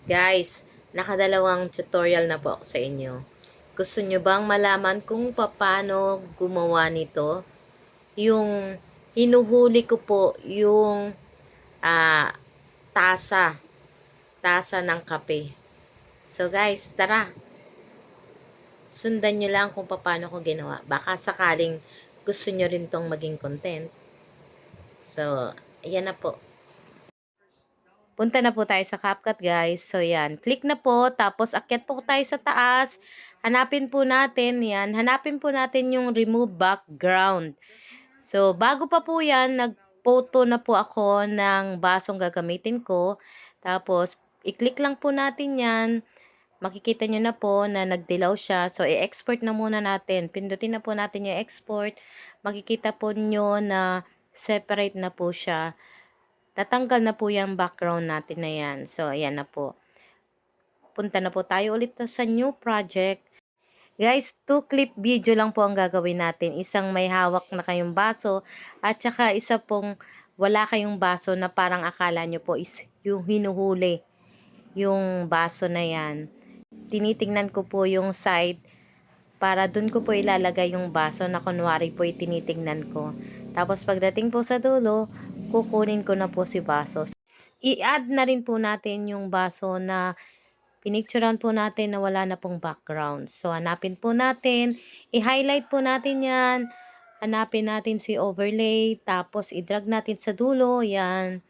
Guys, nakadalawang tutorial na po ako sa inyo. Gusto nyo bang malaman kung paano gumawa nito? Yung hinuhuli ko po yung ah, tasa, tasa ng kape. So guys, tara, sundan nyo lang kung paano ko ginawa. Baka sakaling gusto nyo rin tong maging content. So, ayan na po. Punta na po tayo sa CapCut guys. So yan, click na po, tapos akyat po tayo sa taas. Hanapin po natin yan. Hanapin po natin yung remove background. So bago pa po yan, nagphoto na po ako ng basong gagamitin ko. Tapos i-click lang po natin yan. Makikita nyo na po na nagdilaw siya. So i-export na muna natin. Pindutin na po natin yung export. Makikita po nyo na separate na po siya. Tatanggal na po yung background natin na yan. So, ayan na po. Punta na po tayo ulit sa new project. Guys, 2 clip video lang po ang gagawin natin. Isang may hawak na kayong baso at saka isa pong wala kayong baso na parang akala nyo po is yung hinuhuli yung baso na yan. Tinitingnan ko po yung side para dun ko po ilalagay yung baso na kunwari po tinitingnan ko. Tapos pagdating po sa dulo, kukunin ko na po si baso. I-add na rin po natin yung baso na pinicturean po natin na wala na pong background. So, hanapin po natin, i-highlight po natin yan, hanapin natin si overlay, tapos i-drag natin sa dulo, yan.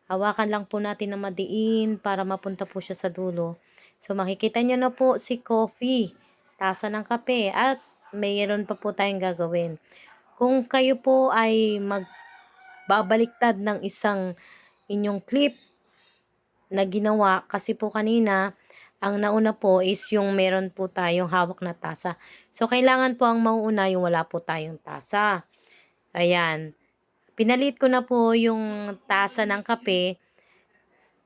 Hawakan lang po natin na madiin para mapunta po siya sa dulo. So, makikita nyo na po si coffee, tasa ng kape, at mayroon pa po tayong gagawin. Kung kayo po ay magbabaliktad ng isang inyong clip na ginawa, kasi po kanina, ang nauna po is yung meron po tayong hawak na tasa. So, kailangan po ang mauuna yung wala po tayong tasa. Ayan. Pinalit ko na po yung tasa ng kape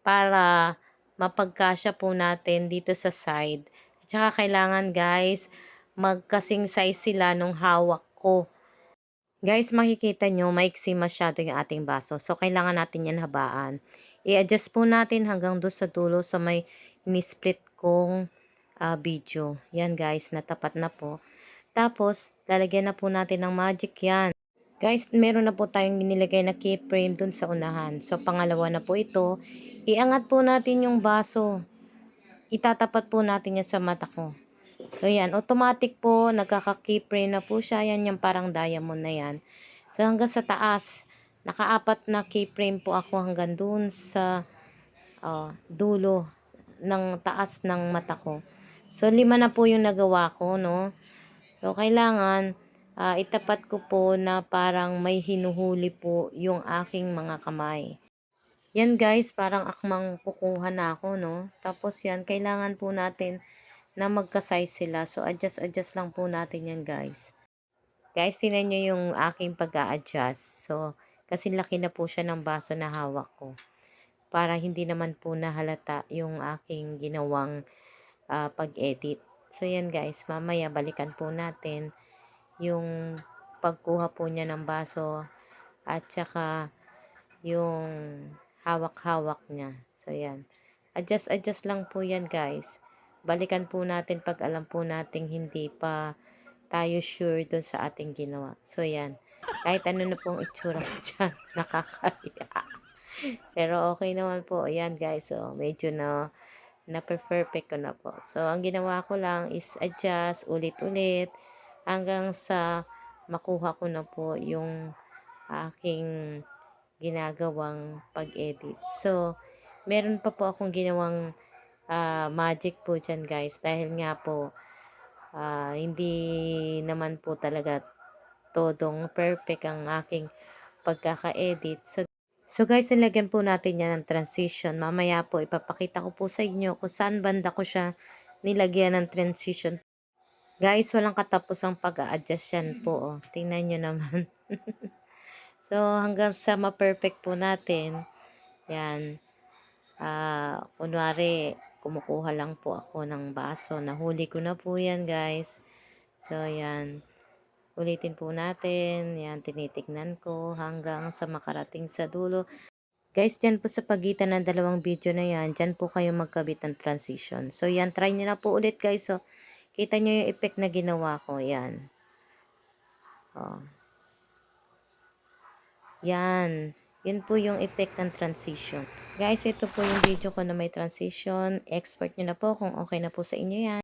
para mapagkasya po natin dito sa side. At saka kailangan guys, magkasing size sila nung hawak ko. Guys, makikita nyo, maiksi masyado yung ating baso. So, kailangan natin yan habaan. I-adjust po natin hanggang doon sa dulo sa may ini-split kong video. Yan guys, natapat na po. Tapos, lalagyan na po natin ng magic yan. Guys, meron na po tayong nilagay na keyframe dun sa unahan. So, pangalawa na po ito. Iangat po natin yung baso. Itatapat po natin yan sa mata ko. So, yan. Automatic po, nagkaka-keyframe na po siya. Yan yung parang diamond na yan. So, hanggang sa taas, nakaapat na keyframe po ako hanggang dun sa dulo ng taas ng mata ko. So, 5 na po yung nagawa ko, no? So, kailangan, itapat ko po na parang may hinuhuli po yung aking mga kamay. Yan guys, parang akmang kukuha na ako, no? Tapos yan, kailangan po natin na magka-size sila. So, adjust lang po natin yan, guys. Guys, tingnan nyo yung aking pag-a-adjust. So, kasi laki na po siya ng baso na hawak ko. Para hindi naman po nahalata yung aking ginawang pag-edit. So, yan guys, mamaya balikan po natin yung pagkuha po niya ng baso at saka yung hawak-hawak niya. So, yan. Adjust lang po yan guys. Balikan po natin pag alam po nating hindi pa tayo sure dun sa ating ginawa. So, yan. Kahit ano na pong itsura ko dyan, nakakaya. Pero okay naman po. Ayan guys. So, medyo na-perfect ko na po. So, ang ginawa ko lang is adjust ulit-ulit hanggang sa makuha ko na po yung aking ginagawang pag-edit. So, meron pa po akong ginawang magic po dyan guys. Dahil nga po, hindi naman po talaga todong perfect ang aking pagkaka-edit. So guys, nilagyan po natin yan ng transition. Mamaya po ipapakita ko po sa inyo kung saan banda ko siya nilagyan ng transition. Guys, walang katapusang pag-a-adjust yan po. Oh. Tingnan nyo naman. So hanggang sa ma-perfect po natin, yan. Kunwari, kumukuha lang po ako ng baso. Nahuli ko na po yan guys. So yan. Ulitin po natin. Yan, tinitignan ko hanggang sa makarating sa dulo. Guys, dyan po sa pagitan ng dalawang video na yan, dyan po kayo magkabit ng transition. So, yan, try nyo na po ulit guys. So, kita nyo yung effect na ginawa ko. Yan. Oh. Yan. Yun po yung effect ng transition. Guys, ito po yung video ko na may transition. Expert nyo na po kung okay na po sa inyo yan.